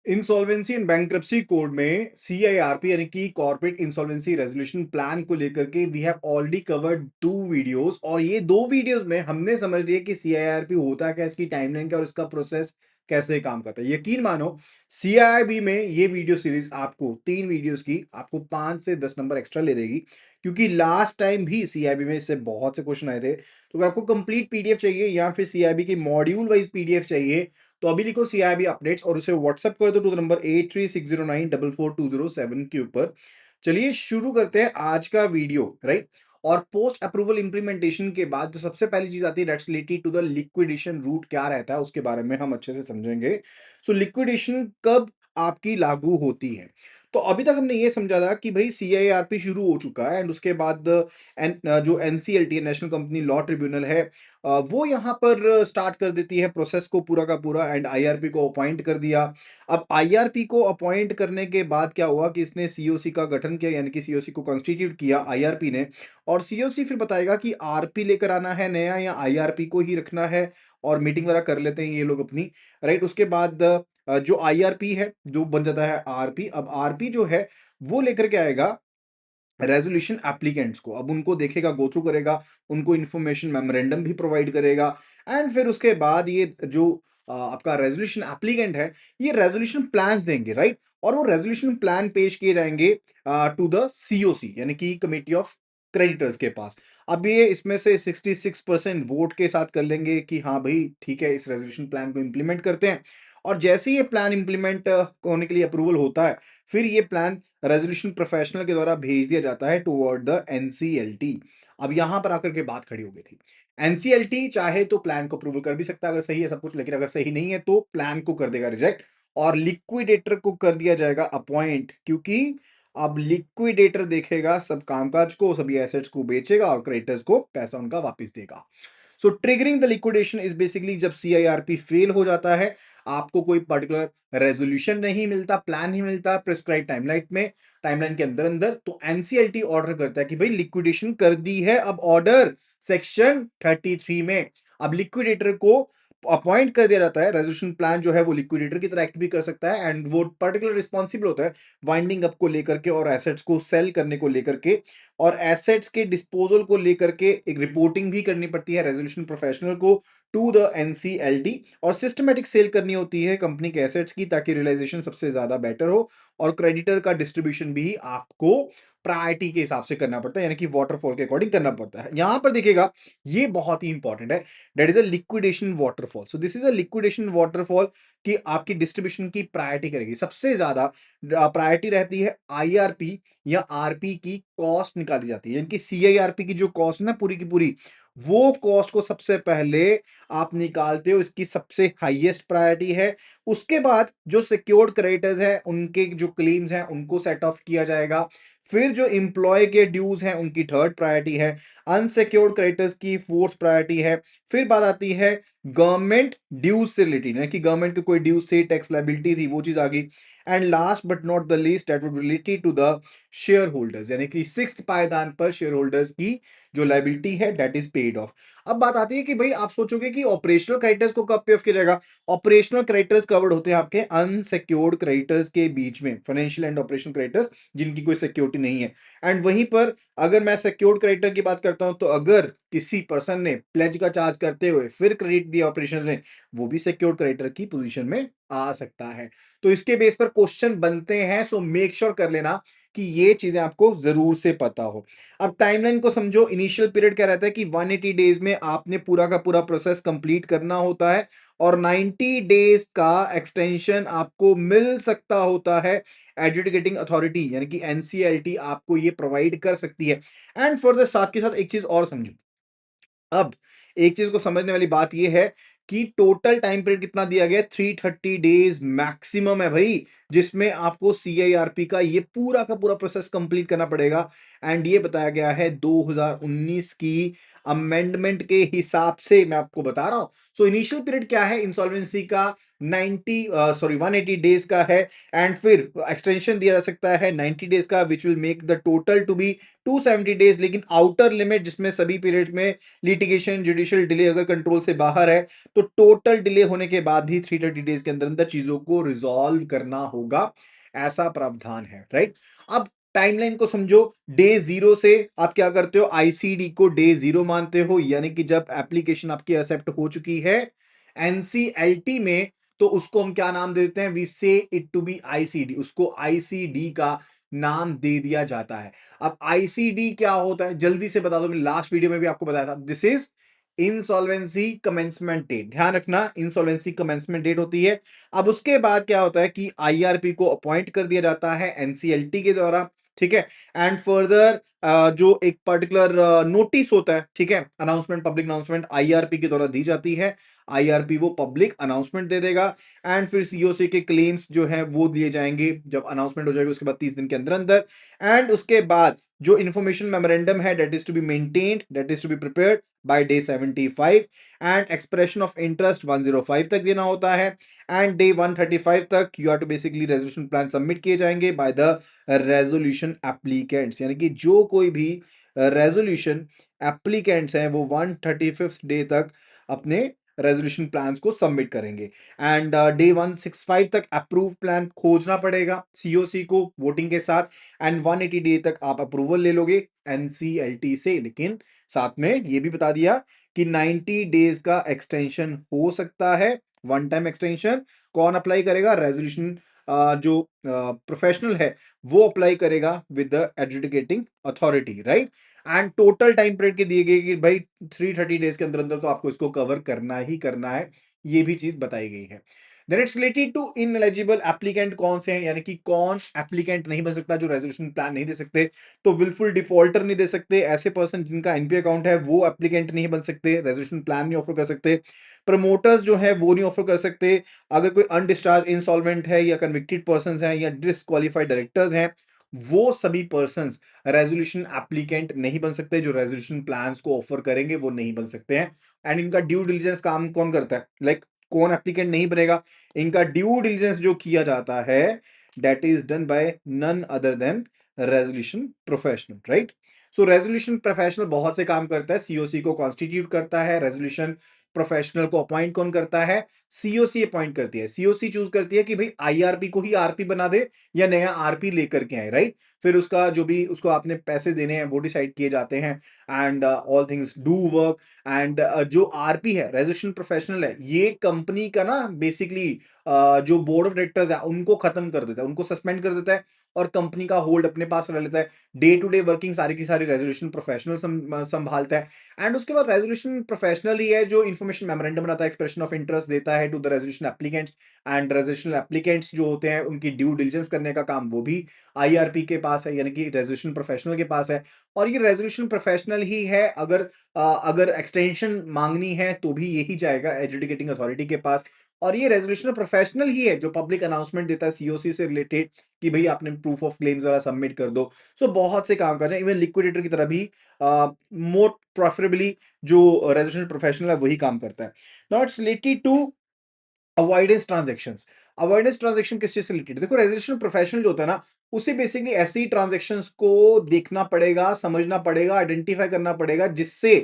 Insolvency and bankruptcy code में CIRP यानी कि कॉर्पोरेट इंसॉल्वेंसी रेजोल्यूशन प्लान को लेकर के we have already covered 2 videos और ये 2 वीडियोस में हमने समझ लिया कि सीआईआरपी होता क्या, इसकी टाइमलाइन क्या और इसका प्रोसेस कैसे काम करता है। यकीन मानो सीआईआरबी में ये वीडियो सीरीज आपको 3 वीडियोस की आपको 5 से 10 नंबर एक्स्ट्रा ले देगी, क्योंकि लास्ट टाइम भी सीआईबी में इससे बहुत से क्वेश्चन आए थे। तो अगर आपको कंप्लीट पीडीएफ चाहिए या फिर सीआईबी की मॉड्यूल वाइज पीडीएफ चाहिए तो अभी लिखो सीआईबी अपडेट्स और उसे व्हाट्सएप कर दो टू द नंबर 8360944207 के ऊपर। चलिए शुरू करते हैं आज का वीडियो, राइट। और पोस्ट अप्रूवल इंप्लीमेंटेशन के बाद जो सबसे पहली चीज आती है that's related to the liquidation route क्या रहता है, उसके बारे में हम अच्छे से समझेंगे। सो लिक्विडेशन कब आपकी लागू होती है? तो अभी तक हमने ये समझा था कि भाई सीआईआरपी शुरू हो चुका है एंड उसके बाद जो NCLT national company law tribunal है वो यहाँ पर स्टार्ट कर देती है प्रोसेस को पूरा का पूरा एंड आईआरपी को अपॉइंट कर दिया। अब आईआरपी को अपॉइंट करने के बाद क्या हुआ कि इसने सीओसी का गठन किया, यानी कि सीओसी को कॉन्स्टिट्यूट किया आईआरपी ने, और सीओसी फिर बताएगा कि आरपी लेकर आना है नया या आईआरपी को ही रखना है, और मीटिंग वगैरह कर लेते हैं ये लोग अपनी, राइट। उसके बाद जो आईआरपी है जो बन जाता है आरपी। अब आरपी जो है वो लेकर के आएगा रेजोल्यूशन एप्लीकेंट्स को, अब उनको देखेगा, गो थ्रू करेगा, उनको इंफॉर्मेशन मेमोरेंडम भी प्रोवाइड करेगा एंड फिर उसके बाद ये जो आपका रेजोल्यूशन एप्लीकेंट है ये रेजोल्यूशन प्लान्स देंगे, राइट। और वो रेजोल्यूशन प्लान पेश किए जाएंगे टू द सीओसी यानी कि कमेटी ऑफ क्रेडिटर्स के पास। अब ये इसमें से 66% वोट के साथ कर लेंगे कि हाँ भाई ठीक है, इस रेजोल्यूशन प्लान को इंप्लीमेंट करते हैं। और जैसे ही ये प्लान इंप्लीमेंट होने के लिए अप्रूवल होता है, फिर ये प्लान रेजोल्यूशन प्रोफेशनल के द्वारा भेज दिया जाता है टुवर्ड द एनसीएलटी। अब यहां पर आकर के बात खड़ी हो गई थी। एनसीएलटी चाहे तो प्लान को अप्रूवल कर भी सकता है अगर सही है सब कुछ, लेकिन अगर सही नहीं है तो प्लान को कर देगा रिजेक्ट और लिक्विडेटर को कर दिया जाएगा अपॉइंट, क्योंकि अब लिक्विडेटर देखेगा सब कामकाज को, सभी एसेट्स को बेचेगा और क्रेडिटर्स को पैसा उनका वापस देगा। So triggering the liquidation is basically जब सीआईआरपी फेल हो जाता है, आपको कोई पर्टिकुलर रेजोल्यूशन नहीं मिलता, प्लान नहीं मिलता प्रिस्क्राइब टाइमलाइन के अंदर अंदर, तो एनसीएलटी ऑर्डर करता है कि भाई लिक्विडेशन कर दी है। अब ऑर्डर सेक्शन 33 में अब लिक्विडेटर को अपॉइंट कर दिया जाता है। रेजोल्यूशन प्लान जो है वो लिक्विडेटर की तरह एक्ट भी कर सकता है एंड वो पर्टिकुलर रिस्पॉन्सिबल होता है वाइंडिंग अप को लेकर के और एसेट्स को सेल करने को लेकर के, और एसेट्स के डिस्पोजल को लेकर के एक रिपोर्टिंग भी करनी पड़ती है रेजोल्यूशन प्रोफेशनल को टू द एनसीएलटी, और सिस्टमेटिक सेल करनी होती है कंपनी के एसेट्स की ताकि रियलाइजेशन सबसे ज्यादा बेटर हो, और क्रेडिटर का डिस्ट्रीब्यूशन भी आपको प्रायोरिटी के हिसाब से करना पड़ता है, यानी कि वाटरफॉल के अकॉर्डिंग करना पड़ता है। यहां पर देखिएगा ये बहुत ही इंपॉर्टेंट है, that is a liquidation waterfall. So this is a liquidation waterfall कि आपकी डिस्ट्रीब्यूशन की प्रायोरिटी करेगी। सबसे ज्यादा प्रायोरिटी रहती है आईआरपी या आरपी की कॉस्ट निकाली जाती है, यानी कि सीआईआरपी की जो कॉस्ट है ना पूरी की पूरी, वो कॉस्ट को सबसे पहले आप निकालते हो, इसकी सबसे हाईएस्ट प्रायोरिटी है। उसके बाद जो सिक्योर्ड क्रेडिटर्स हैं उनके जो क्लेम्स हैं उनको सेट ऑफ किया जाएगा। फिर जो एम्प्लॉय के ड्यूज हैं उनकी थर्ड प्रायोरिटी है, अनसिक्योर्ड क्रेडिटर्स की फोर्थ प्रायोरिटी है। फिर बात आती है गवर्नमेंट ड्यूज से रिलेटेड, यानी कि गवर्नमेंट की कोई ड्यूज थी, टैक्स लायबिलिटी थी, वो चीज आ गई। And last but not the least that would related to the share holders, यानी कि सिक्स्थ पायदान पर शेयर होल्डर्स की जो लायबिलिटी है दैट इज पेड ऑफ। अब बात आती है कि भाई आप सोचोगे कि ऑपरेशनल क्रेडिटर्स को कब पे ऑफ किया जाएगा। ऑपरेशनल क्रेडिटर्स कवर्ड होते हैं आपके अनसिक्योर्ड क्रेडिटर्स के बीच में, फाइनेंशियल एंड ऑपरेशनल क्रेडिटर्स जिनकी कोई सिक्योरिटी नहीं है। एंड वहीं पर अगर मैं सिक्योर्ड क्रेडिटर की बात करता हूं तो अगर किसी पर्सन ने प्लेज का चार्ज करते हुए फिर क्रेडिट दिया ऑपरेशंस में, वो भी सिक्योर्ड क्रेडिटर की पोजीशन में आ सकता है। तो इसके बेस पर क्वेश्चन बनते हैं, सो मेक श्योर कर लेना कि ये चीजें आपको जरूर से पता हो। अब टाइमलाइन को समझो। इनिशियल पीरियड क्या रहता है कि 180 डेज में आपने पूरा का पूरा प्रोसेस कंप्लीट करना होता है, और 90 डेज का एक्सटेंशन आपको मिल सकता होता है। एडजुडिकेटिंग अथॉरिटी यानी कि एनसीएलटी आपको ये प्रोवाइड कर सकती है। एंड फॉर द साथ के साथ एक चीज और समझो। अब एक चीज को समझने वाली बात यह है कि टोटल टाइम पीरियड कितना दिया गया है, 330 डेज मैक्सिमम है भाई, जिसमें आपको सीआईआरपी का ये पूरा का पूरा प्रोसेस कंप्लीट करना पड़ेगा। एंड ये बताया गया है 2019 की अमेंडमेंट के हिसाब से मैं आपको बता रहा हूं। सो इनिशियल पीरियड क्या है इंसॉल्वेंसी का, 180 डेज का है, एंड फिर एक्सटेंशन दिया जा सकता है 90 डेज का, which will make the total to be 270 days. लेकिन आउटर लिमिट जिसमें सभी पीरियड में लिटिगेशन जुडिशियल डिले अगर कंट्रोल से बाहर है, तो टोटल डिले होने के बाद भी 330 डेज के अंदर अंदर चीजों को रिजॉल्व करना होगा, ऐसा प्रावधान है, राइट। अब टाइमलाइन को समझो। डे जीरो से आप क्या करते हो, आईसीडी को डे जीरो मानते हो, यानी कि जब एप्लीकेशन आपकी एक्सेप्ट हो चुकी है एनसीएलटी में, तो उसको हम क्या नाम देते हैं, वी से इट टू बी आईसीडी, उसको आईसीडी का नाम दे दिया जाता है। अब आईसीडी क्या होता है जल्दी से बता दो, मैंने लास्ट वीडियो में भी आपको बताया था, this is insolvency commencement date. ध्यान रखना, इंसॉल्वेंसी कमेंसमेंट डेट होती है। अब उसके बाद क्या होता है कि आईआरपी को अपॉइंट कर दिया जाता है एनसीएलटी के द्वारा, ठीक है। एंड फर्दर जो एक पर्टिकुलर नोटिस होता है, ठीक है, अनाउंसमेंट, पब्लिक अनाउंसमेंट आईआरपी के द्वारा दी जाती है। आईआरपी वो पब्लिक अनाउंसमेंट दे देगा, एंड फिर सीओसी के क्लेम्स जो है वो दिए जाएंगे जब अनाउंसमेंट हो जाएगी उसके बाद 30 दिन के अंदर अंदर। एंड उसके बाद जो इन्फॉर्मेशन मेमोरेंडम है that is to be maintained, that is to be prepared by day 75, and expression of interest 105 तक देना होता है, एंड डे 135 तक you are to basically resolution plan submit किए जाएंगे बाय द रेजोल्यूशन एप्लीकेंट्स, यानी कि जो कोई भी रेजोल्यूशन एप्लीकेंट्स हैं वो 135 डे तक अपने रेजोल्यूशन प्लान्स को सबमिट करेंगे। एंड डे 165 तक अप्रूव प्लान खोजना पड़ेगा सीओसी को वोटिंग के साथ, एंड 180 डे तक आप अप्रूवल ले लोगे एनसीएलटी से। लेकिन साथ में ये भी बता दिया कि 90 डेज का एक्सटेंशन हो सकता है, वन टाइम एक्सटेंशन। कौन अप्लाई करेगा, रेजोल्यूशन जो प्रोफेशनल है वो अप्लाई करेगा with the adjudicating authority, right. And total time period के दिए गए कि भाई 330 डेज के अंदर अंदर तो आपको इसको कवर करना ही करना है, ये भी चीज बताई गई है। Then it's related to ineligible applicant कौन से हैं, यानी कि कौन एप्लीकेंट नहीं बन सकता जो रेजोल्यूशन प्लान नहीं दे सकते। तो विलफुल डिफॉल्टर नहीं दे सकते, ऐसे पर्सन जिनका एनपी अकाउंट है वो एप्लीकेंट नहीं बन सकते, रेजोल्यूशन प्लान नहीं ऑफर कर सकते। प्रमोटर्स जो है वो नहीं ऑफर कर सकते। अगर कोई अनडिस्चार्ज इंसॉल्वेंट है या कन्विक्टेड पर्सन है या डिसक्वालीफाइड डायरेक्टर्स हैं, वो सभी पर्संस रेजोल्यूशन एप्लीकेंट नहीं बन सकते, जो रेजोल्यूशन प्लान्स को ऑफर करेंगे वो नहीं बन सकते हैं। एंड इनका ड्यू डिलिजेंस काम कौन करता है, लाइक कौन एप्लीकेंट नहीं बनेगा, इनका ड्यू डिलिजेंस जो किया जाता है that is done by none other than resolution professional, right. So resolution professional बहुत से काम करता है, सीओसी को कॉन्स्टिट्यूट करता है, रेजोल्यूशन प्रोफेशनल को अपॉइंट कौन करता है, सीओसी अपॉइंट करती है। सीओसी चूज करती है कि भाई आईआरपी को ही आरपी बना दे या नया आरपी लेकर के आए, राइट। फिर उसका जो भी उसको आपने पैसे देने हैं वो डिसाइड किए जाते हैं, and all things do work. And जो आरपी है, रेजोल्यूशन प्रोफेशनल है, ये कंपनी का ना बेसिकली जो बोर्ड ऑफ डायरेक्टर्स है उनको खत्म कर देता है, उनको सस्पेंड कर देता है, और कंपनी का होल्ड अपने पास रह लेता है। डे टू डे वर्किंग सारी की सारी रेजोल्यूशन प्रोफेशनल संभालता है। एंड उसके बाद रेजोल्यूशन प्रोफेशनल ही है जो इन्फॉर्मेशन मेमोरेंडम बनाता है, एक्सप्रेशन ऑफ इंटरेस्ट देता है to the resolution applicants, and resolution applicants जो होते हैं उनकी ड्यू डिलिजेंस करने का काम वो भी आईआरपी के पास है, यानी कि रेजोल्यूशन प्रोफेशनल के पास है। और ये रेजोल्यूशन प्रोफेशनल ही है, अगर एक्सटेंशन मांगनी है तो भी यही जाएगा एजुडिकेटिंग अथॉरिटी के पास। और ये रेजोल्यूशन प्रोफेशनल ही है जो पब्लिक अनाउंसमेंट देता है सीओसी से रिलेटेड कि भाई आपने प्रूफ ऑफ क्लेम्स वाला सबमिट कर दो। सो बहुत से काम कर जाए, इवन लिक्विडेटर की तरह भी मोर प्रेफरेबली जो रेजोल्यूशन प्रोफेशनल है वही काम करता है। Now it's related to avoidance transactions. Avoidance transaction किस चीज से रिलेटेड, देखो रेजोल्यूशन प्रोफेशनल जो होता है ना, उसे बेसिकली ऐसे ही ट्रांजैक्शंस को देखना पड़ेगा, समझना पड़ेगा, आइडेंटिफाई करना पड़ेगा जिससे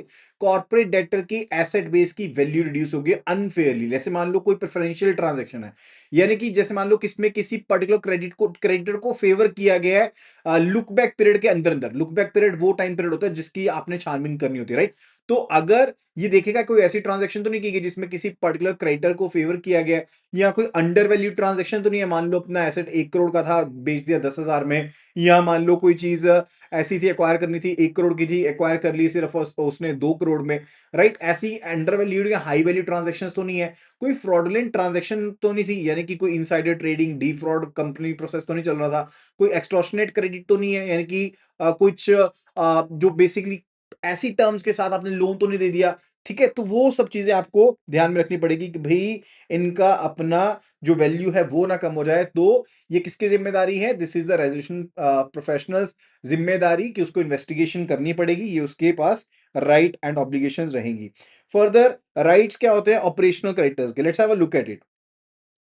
कॉर्पोरेट डेटर की एसेट बेस की वैल्यू रिड्यूस होगी अनफेयरली। जैसे मान लो कोई प्रेफरेंशियल ट्रांजैक्शन है, यानी कि जैसे मान लो किसमें किसी पर्टिकुलर क्रेडिटर को फेवर किया गया है लुक बैक पीरियड के अंदर अंदर। लुक बैक पीरियड वो टाइम पीरियड होता है जिसकी आपने छानबीन करनी होती है, राइट। तो अगर ये देखेगा कोई ऐसी ट्रांजैक्शन तो नहीं की गई जिसमें किसी पर्टिकुलर क्रेडिटर को फेवर किया गया है, या कोई अंडर वैल्यू ट्रांजैक्शन तो नहीं है, मान लो अपना एसेट 1 करोड़ का था बेच दिया 10,000 में, या मान लो कोई चीज ऐसी थी एक्वायर करनी थी 1 करोड़ की थी, एक्वायर कर ली सिर्फ उसने 2 करोड़ में, राइट। ऐसी अंडर वैल्यूड या हाई वैल्यू ट्रांजैक्शन तो नहीं है, कोई फ्रॉडुलेंट ट्रांजैक्शन तो नहीं थी, यानी कि कोई insider trading D fraud company process तो नहीं चल रहा था, कोई एक्सटॉर्शनेट क्रेडिट तो नहीं है, यानी कि कुछ जो बेसिकली ऐसी टर्म्स के साथ आपने लोन तो नहीं दे दिया ठीक है? तो वो सब चीज़ें आपको ध्यान में रखनी पड़ेगी कि भई इनका अपना जो वैल्यू है वो ना कम हो जाए। तो ये किसकी ज़िम्मेदारी है? This is the resolution professional's ज़िम्मेदारी कि उसको इन्वेस्टिगेशन करनी पड़ेगी। ये उसके पास राइट एंड ऑब्लिगेशंस रहेंगी। फर्दर राइट्स क्या होते हैं ऑपरेशनल क्रेडिटर्स के? Let's have a look at it.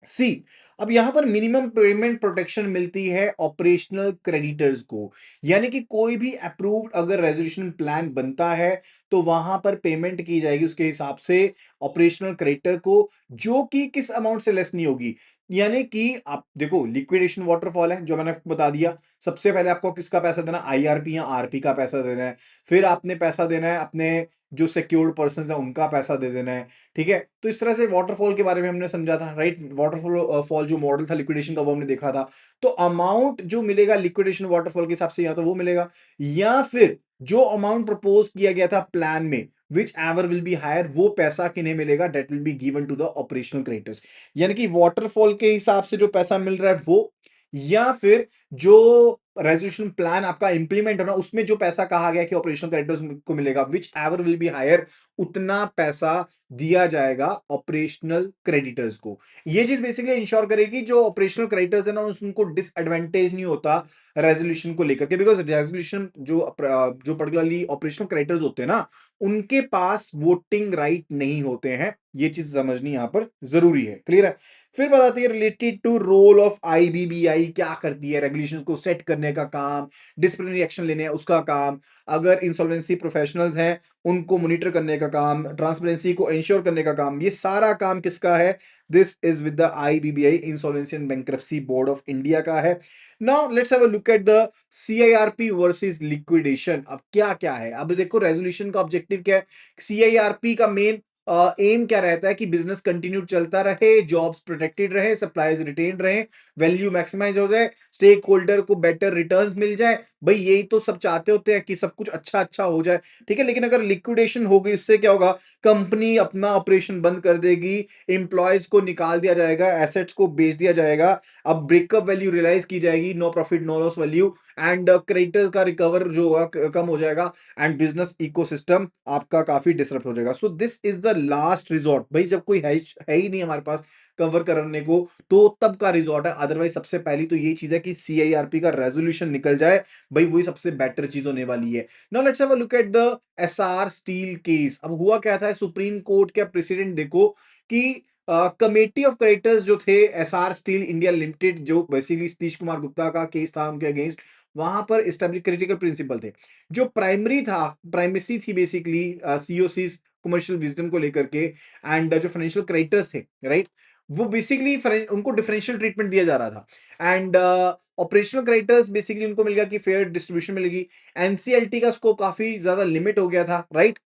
See अब यहां पर मिनिमम पेमेंट प्रोटेक्शन मिलती है ऑपरेशनल क्रेडिटर्स को। यानी कि कोई भी अप्रूव्ड अगर रेजोल्यूशन प्लान बनता है तो वहां पर पेमेंट की जाएगी उसके हिसाब से ऑपरेशनल क्रेडिटर को, जो कि किस अमाउंट से लेस नहीं होगी। यानी कि आप देखो लिक्विडेशन वाटरफॉल है जो मैंने आपको बता दिया। सबसे पहले आपको किसका पैसा देना, आईआरपी या आरपी का पैसा देना है। फिर आपने पैसा देना है अपने जो सिक्योर्ड पर्सन है उनका पैसा दे देना है। ठीक है, तो इस तरह से वाटरफॉल के बारे में हमने समझा था, राइट? वाटरफॉल फॉल जो मॉडल था लिक्विडेशन का वो हमने देखा था। तो अमाउंट जो मिलेगा लिक्विडेशन वाटरफॉल के हिसाब से या तो वो मिलेगा, या फिर जो अमाउंट प्रपोज किया गया था प्लान में whichever will be higher, वो पैसा किन्हें मिलेगा? That will be given to the operational creditors. यानी कि वाटरफॉल के हिसाब से जो पैसा मिल रहा है वो, या फिर जो रेजोल्यूशन प्लान आपका इंप्लीमेंट होना उसमें जो पैसा कहा गया कि ऑपरेशनल क्रेडिटर्स को मिलेगा, whichever will be higher, उतना पैसा दिया जाएगा ऑपरेशनल क्रेडिटर्स को। ये चीज बेसिकली इंश्योर करेगी जो ऑपरेशनल क्रेडिटर्स है ना उनको डिसएडवांटेज नहीं होता रेजोल्यूशन को लेकर के, बिकॉज रेजोल्यूशन जो पर्टिकुलरली ऑपरेशनल क्रेडिटर्स होते हैं ना उनके पास वोटिंग राइट नहीं होते हैं। ये चीज समझनी यहां पर जरूरी है। क्लियर है? फिर बताती है related to role of IBBI क्या करती है, रेगुलेशन को सेट करने का काम, डिसिप्लिनरी एक्शन लेने है उसका काम, अगर इंसॉल्वेंसी प्रोफेशनल्स हैं उनको मॉनिटर करने का काम, ट्रांसपेरेंसी को इंश्योर करने का काम, ये सारा काम किसका है? This is with the IBBI, insolvency and bankruptcy board of India का है। Now let's have a look at the CIRP versus liquidation. अब क्या क्या है? अब देखो रेजोल्यूशन का ऑब्जेक्टिव क्या है। सीआईआरपी का मेन एम क्या रहता है कि बिजनेस कंटिन्यू चलता रहे, जॉब्स प्रोटेक्टेड रहे, सप्लाईज रिटेन रहे, वैल्यू मैक्सिमाइज हो जाए, स्टेक होल्डर को बेटर रिटर्न्स मिल जाए। भाई यही तो सब चाहते होते हैं कि सब कुछ अच्छा अच्छा हो जाए। ठीक है, लेकिन अगर लिक्विडेशन हो गई उससे क्या होगा? कंपनी अपना ऑपरेशन बंद कर देगी, एम्प्लॉयज को निकाल दिया जाएगा, एसेट्स को बेच दिया जाएगा, अब ब्रेकअप वैल्यू रियलाइज की जाएगी, no profit no loss value, and creditor का रिकवर जो होगा कम हो जाएगा, एंड बिजनेस इकोसिस्टम आपका काफी डिसरप्ट हो जाएगा। So this is the last resort. भाई जब कोई है ही नहीं हमारे पास कवर करने को, तो तब का रिजॉर्ट है। अदरवाइज सबसे पहली तो ये चीज है कि सीआईआरपी का रेजोल्यूशन निकल जाए, भाई वही सबसे बेटर चीज होने वाली है। Now let's have a look at the SR steel case. अब हुआ क्या था, सुप्रीम कोर्ट का प्रेसिडेंट देखो कि कमेटी ऑफ क्रेडिटर्स जो थे एसआर स्टील इंडिया लिमिटेड, जो बेसिकली सतीश कुमार गुप्ता का केस था उनके अगेंस्ट, वहां पर एस्टैब्लिश क्रिटिकल प्रिंसिपल थे। जो प्राइमरी था, प्राइमेसी थी बेसिकली सीओसी कमर्शियल विजडम को लेकर के, एंड जो फाइनेंशियल क्रेडिटर्स थे, राइट, वो बेसिकली उनको डिफरेंशियल ट्रीटमेंट दिया जा रहा था। एंड ऑपरेशनल क्रेडिटर्स बेसिकली उनको मिल गया कि फेयर डिस्ट्रीब्यूशन मिलेगी। एनसीएलटी का स्कोप काफी ज्यादा लिमिट हो गया था, राइट।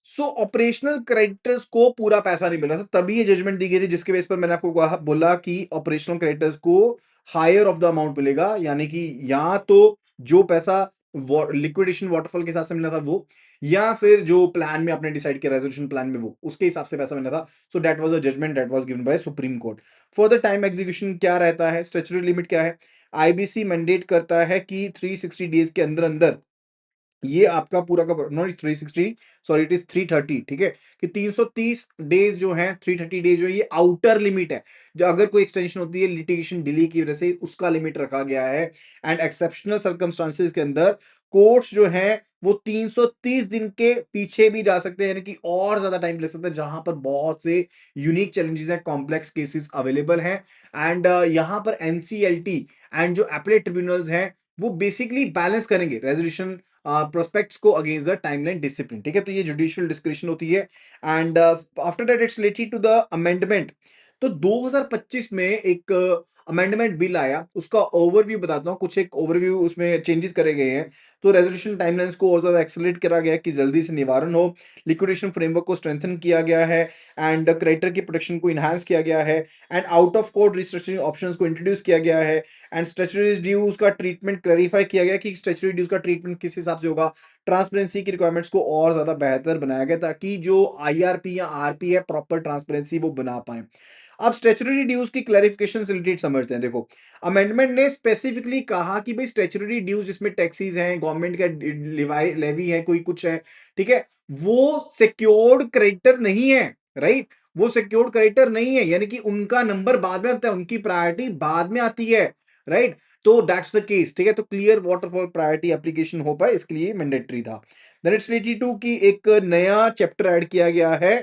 सो ऑपरेशनल क्रेडिटर्स को पूरा पैसा नहीं मिला था, तभी ये जजमेंट दी गई थी, जिसके बेस पर मैंने आपको बोला कि ऑपरेशनल क्रेडिटर्स को हायर ऑफ द अमाउंट मिलेगा। यानी कि या तो जो पैसा लिक्विडेशन वाटरफॉल के हिसाब से मिला था वो, या फिर जो प्लान में आपने डिसाइड किया रेजोल्यूशन प्लान में वो उसके हिसाब से पैसा मिला था। So that was a judgement that was given by Supreme Court. For the time execution क्या रहता है, स्टैट्यूटरी लिमिट क्या है? आईबीसी मैंडेट करता है कि 360 डेज के अंदर अंदर ये आपका पूरा का नॉट 360, सॉरी इट इज 330। ठीक है, कि 330 डेज जो है, 330 डेज जो है ये आउटर लिमिट है। जो अगर कोई एक्सटेंशन होती है लिटिगेशन डिले की वजह से, उसका लिमिट रखा गया है। एंड एक्सेप्शनल सर्कमस्टांसेस के अंदर कोर्ट्स जो है वो 330 दिन के पीछे भी जा सकते हैं, यानी कि और ज्यादा टाइम लग सकता है, जहां पर बहुत से यूनिक चैलेंजेस हैं, कॉम्प्लेक्स केसेस अवेलेबल हैं। एंड यहां पर एनसीएलटी एंड जो एपलेट ट्रिब्यूनल्स हैं वो बेसिकली बैलेंस करेंगे रेजोल्यूशन प्रोस्पेक्ट्स को अगेंस्ट द टाइमलाइन डिसिप्लिन। ठीक है, तो ये जुडिशियल डिस्क्रिप्शन होती है। And after that it's related to the amendment. तो 2025 में एक अमेंडमेंट बिल आया, उसका ओवरव्यू बताता हूं, कुछ एक ओवरव्यू उसमें चेंजेस करे गए हैं। तो रेजोल्यूशन टाइमलाइंस को और ज्यादा एक्सेलरेट करा गया कि जल्दी से निवारण हो, लिक्विडेशन फ्रेमवर्क को स्ट्रेंथन किया गया है, एंड क्रेडिटर की प्रोटेक्शन को इनहांस किया गया है, and out of court restructuring options को इंट्रोड्यूस किया गया है, एंड स्टैट्यूटरी ड्यूज का ट्रीटमेंट क्लैरिफाई किया गया कि स्टैट्यूटरी ड्यूज का ट्रीटमेंट किस हिसाब से होगा। ट्रांसपेरेंसी की रिक्वायरमेंट्स को और ज्यादा बेहतर बनाया गया ताकि जो आईआरपी या आरपी है प्रॉपर ट्रांसपेरेंसी वो बना पाए। अब स्टैट्यूटरी ड्यूज की क्लैरिफिकेशन से रिलेटेड समझते हैं। देखो अमेंडमेंट ने स्पेसिफिकली कहा कि भाई स्टैट्यूटरी ड्यूज जिसमें टैक्सीज हैं, गवर्नमेंट का लेवी है, कोई कुछ है, ठीक है, वो सिक्योर्ड क्रेडिटर नहीं है, राइट? वो सिक्योर्ड क्रेडिटर नहीं है, यानी कि उनका नंबर बाद में आता है, उनकी प्रायोरिटी बाद में आती है, राइट? तो दैट्स द केस, ठीक है? तो क्लियर वाटरफॉल प्रायोरिटी एप्लीकेशन हो पाए, इसके लिए मैंडेटरी था। देन इट्स 82 की एक नया चैप्टर ऐड किया गया है,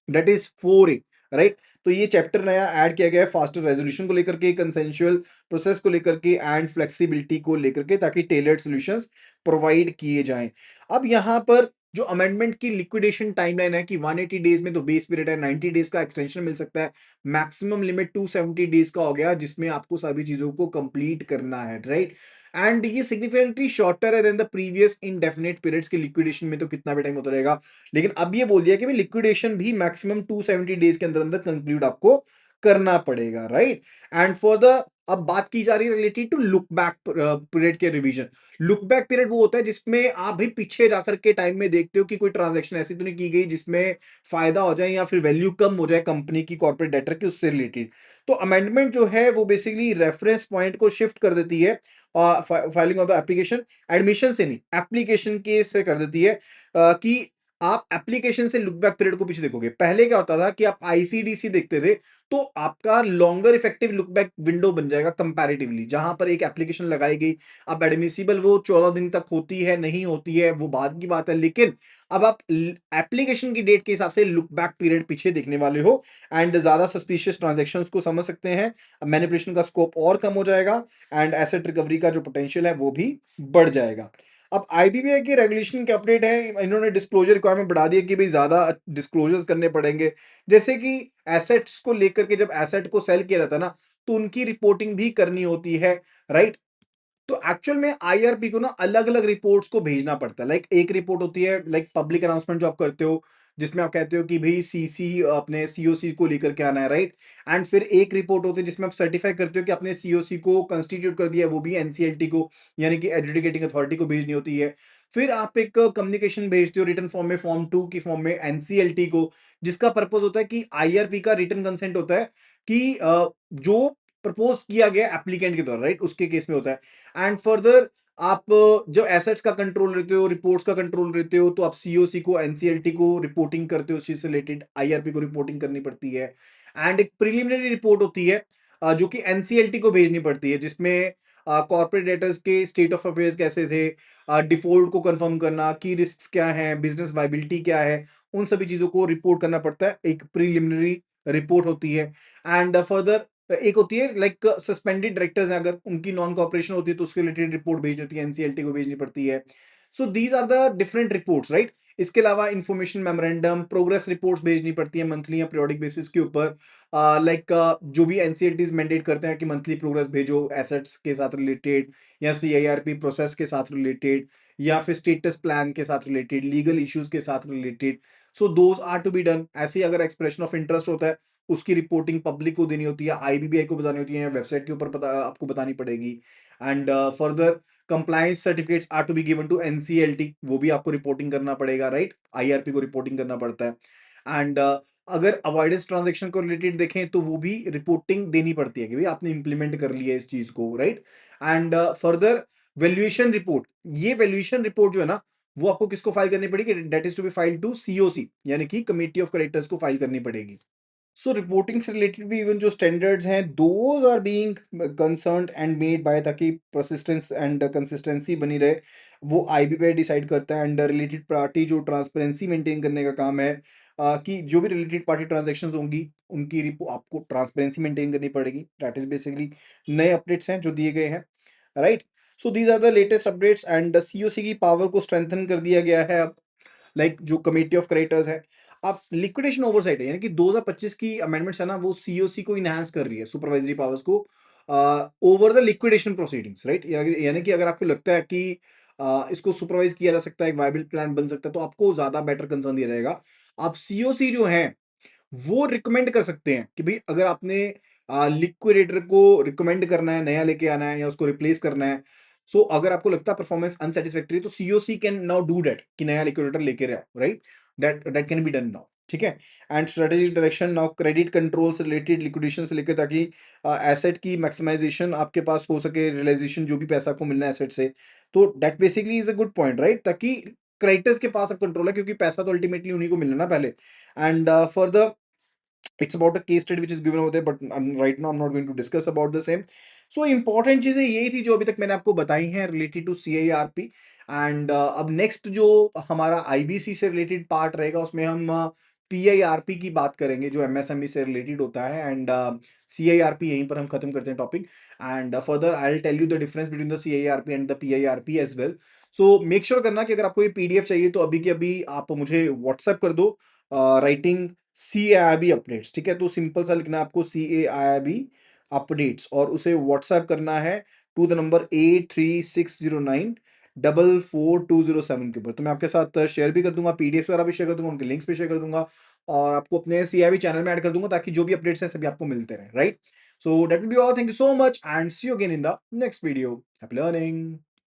दैट इज 4A, राइट? तो ये चैप्टर नया ऐड किया गया है फास्टर रेजोल्यूशन को लेकर के, कंसेंशुअल प्रोसेस को लेकर के एंड फ्लेक्सिबिलिटी को लेकर के, ताकि टेलर्ड सॉल्यूशंस प्रोवाइड किए जाएं। अब यहाँ पर जो अमेंडमेंट की लिक्विडेशन टाइमलाइन है कि 180 डेज में तो बेस पीरियड है, 90 डेज का एक्सटेंशन मिल सकता है, मैक्सिमम लिमिट 270 डेज का हो गया, जिसमें आपको सभी चीजों को कंप्लीट करना है, राइट? एंड ये सिग्निफिकेंटली शॉर्टर है than the previous indefinite periods के लिक्विडेशन में तो कितना भी टाइम होता रहेगा, लेकिन अब ये बोल दिया कि भाई लिक्विडेशन भी मैक्सिमम 270 डेज के अंदर अंदर कंक्लूड आपको करना पड़ेगा, राइट? एंड फॉर द अब बात की जा रही है related to look back period के रिवीजन। लुक बैक पीरियड वो होता है जिसमें आप भी पीछे जाकर के टाइम में देखते हो कि कोई ट्रांजैक्शन ऐसी तो नहीं की गई जिसमें फायदा हो जाए या फिर वैल्यू कम हो जाए कंपनी की कॉर्पोरेट डेटर की, उससे रिलेटेड। तो अमेंडमेंट जो है वो बेसिकली रेफरेंस पॉइंट को शिफ्ट कर देती है, filing of the application, admission से नहीं, एप्लीकेशन के से कर देती है, कि आप एप्लीकेशन से लुक बैक पीरियड को पीछे देखोगे। पहले क्या होता था कि आप आईसीडीसी देखते थे, तो आपका longer effective look back window बन जाएगा कंपैरेटिवली, जहां पर एक एप्लीकेशन लगाई गई, अब एडमिसिबल वो 14 दिन तक होती है नहीं होती है वो बाद की बात है, लेकिन अब आप एप्लीकेशन की डेट के हिसाब से लुक बैक पीरियड पीछे देखने वाले हो, एंड ज्यादा सस्पिशियस ट्रांजेक्शन्स को समझ सकते हैं, मैनिपुलेशन का स्कोप और कम हो जाएगा, एंड एसेट रिकवरी का जो पोटेंशियल है वो भी बढ़ जाएगा। अब आईबीबीआई की रेगुलेशन के अपडेट है, इन्होंने डिस्क्लोजर रिक्वायरमेंट बढ़ा दी है कि भाई ज्यादा डिस्क्लोजर्स करने पड़ेंगे, जैसे कि एसेट्स को लेकर के, जब एसेट को सेल किया जाता है ना, तो उनकी रिपोर्टिंग भी करनी होती है, राइट? तो एक्चुअल में आईआरपी को ना अलग अलग रिपोर्ट्स को भेजना पड़ता है, लाइक एक रिपोर्ट होती है लाइक पब्लिक अनाउंसमेंट जो आप करते हो, जिसमें आप कहते हो कि भाई सीसी अपने सीओसी को लेकर के आना है, राइट? एंड फिर एक रिपोर्ट होती है जिसमें आप सर्टिफाई करते हो कि अपने सीओसी को कंस्टिट्यूट कर दिया है, वो भी एनसीएलटी को, यानी कि एडजुडिकेटिंग अथॉरिटी को भेजनी होती है। फिर आप एक कम्युनिकेशन भेजते हो रिटर्न फॉर्म में, फॉर्म 2 की फॉर्म में एनसीएलटी को, जिसका पर्पस होता है कि आईआरपी का रिटर्न कंसेंट होता है कि जो प्रपोज किया गया एप्लीकेंट के द्वारा, राइट, उसके केस में होता है। एंड फर्दर आप जब एसेट्स का कंट्रोल लेते हो, रिपोर्ट्स का कंट्रोल लेते हो, तो आप सीओसी को, एनसीएलटी को रिपोर्टिंग करते हो, उस चीज से रिलेटेड आईआरपी को रिपोर्टिंग करनी पड़ती है। एंड एक प्रिलिमिनरी रिपोर्ट होती है जो कि एनसीएलटी को भेजनी पड़ती है, जिसमें कॉर्पोरेट डेटर्स के स्टेट ऑफ अफेयर्स कैसे थे, डिफॉल्ट को कंफर्म करना, की रिस्क क्या है, बिजनेस वाइबिलिटी क्या है, उन सभी चीजों को रिपोर्ट करना पड़ता है, एक प्रिलिमिनरी रिपोर्ट होती है। एंड फर्दर एक होती है लाइक सस्पेंडेड डायरेक्टर्स हैं, अगर उनकी नॉन कॉपरेशन होती है तो उसके रिलेटेड रिपोर्ट भेजनी होती है, एनसीएलटी को भेजनी पड़ती है। So these are the different reports, right? इसके अलावा इंफॉर्मेशन मेमोरेंडम, प्रोग्रेस रिपोर्ट्स भेजनी पड़ती है मंथली या पीरियोडिक बेसिस के ऊपर, लाइक जो भी एनसीएलटीज मैंडेट करते हैं कि मंथली प्रोग्रेस भेजो एसेट्स के साथ रिलेटेड, या सीआईआरपी प्रोसेस के साथ रिलेटेड, या फिर स्टेटस प्लान के साथ रिलेटेड, लीगल इश्यूज के साथ related. So those are to be done. ऐसे ही अगर एक्सप्रेशन ऑफ इंटरेस्ट होता है, उसकी रिपोर्टिंग पब्लिक को देनी होती है, आईबीबीआई को बतानी होती है, वेबसाइट के ऊपर आपको बतानी पड़ेगी। And further compliance certificates are to be given to NCLT, वो भी आपको रिपोर्टिंग करना पड़ेगा, राइट? आईआरपी को रिपोर्टिंग करना पड़ता है। एंड अगर अवॉइडेंस ट्रांजेक्शन को रिलेटेड देखें तो वो भी रिपोर्टिंग देनी पड़ती है कि भाई आपने इंप्लीमेंट कर लिया इस चीज को, right? And further valuation report, ये वैल्यूएशन रिपोर्ट जो है ना, वो आपको किसको फाइल करनी पड़ेगी? That is to be file to COC, यानी कि कमिटी ऑफ क्रेडिटर्स को फाइल करनी पड़ेगी। सो रिपोर्टिंग से रिलेटेड भी इवन जो स्टैंडर्ड्स हैं, those are being concerned and made by, ताकि परसिस्टेंस एंड कंसिस्टेंसी बनी रहे, वो आईबीपीआई डिसाइड करता है। एंड रिलेटेड पार्टी जो ट्रांसपेरेंसी मेंटेन करने का काम है, कि जो भी रिलेटेड पार्टी ट्रांजैक्शंस होंगी उनकी आपको ट्रांसपेरेंसी मेंटेन करनी पड़ेगी। दैट इज बेसिकली नए अपडेट्स हैं जो दिए गए हैं, right? So these are the latest updates, and COC की पावर को स्ट्रेंथन कर दिया गया है अब, लाइक जो कमेटी ऑफ क्रेडिटर्स है। अब लिक्विडेशन ओवरसाइट है, यानी कि 2025 की अमेंडमेंट्स है ना, वो सीओसी को इनहांस कर रही है, सुपरवाइजरी पावर्स को over the liquidation proceedings, right? यानी कि अगर आपको लगता है कि इसको सुपरवाइज किया जा सकता है, एक वायबल प्लान बन सकता है, तो आपको ज्यादा बेटर कंसर्न दिया जाएगा। आप सीओसी जो है वो रिकमेंड कर सकते हैं कि भाई अगर आपने लिक्विडेटर को रिकमेंड करना है, नया लेके आना है या उसको रिप्लेस करना है, सो अगर आपको लगता है परफॉर्मेंस अनसेटिस्फैक्टरी, तो COC can now do that कि नया लिक्विडेटर लेके आओ, right? That can be done now, ठीक है? And strategic direction now, credit control से रिलेटेड, लिक्विडेशन से लेकर, ताकि एसेट की मैक्सिमाइजेशन आपके पास हो सके, रियलाइजेशन जो भी पैसा को मिलना है एसेट से, तो that basically is a good point, right? ताकि क्रिएटर्स के पास अब कंट्रोल है, क्योंकि पैसा तो अल्टीमेटली उन्हीं को मिलना ना पहले। And for the it's about a case study which is given over there, but right now I'm not going to discuss about the same. So important चीजें यही थी जो अभी तक मैंने आपको बताई हैं रिलेटेड टू CIRP। एंड अब नेक्स्ट जो हमारा IBC से रिलेटेड पार्ट रहेगा उसमें हम PIRP की बात करेंगे जो MSME से रिलेटेड होता है। एंड CIRP यहीं पर हम खत्म करते हैं topic. And further I will tell you the difference between the CIRP and the PIRP as well. So make sure करना कि अगर आपको ये PDF चाहिए तो अभी के अभी आप मुझे व्हाट्सएप कर दो राइटिंग CAIB अपडेट्स, ठीक है। तो सिंपल सा लिखना है आपको CAIB अपडेट्स और उसे व्हाट्सएप करना है टू द नंबर 8360944207 के ऊपर। तो मैं आपके साथ शेयर भी कर दूंगा, PDF वगैरह भी शेयर कर दूंगा, उनके लिंक्स भी शेयर कर दूंगा और आपको अपने CAIB चैनल में ऐड कर दूंगा ताकि जो भी अपडेट्स हैं सभी आपको मिलते रहे, right. So that will be all, thank you so much and see you again in the next video. Happy learning.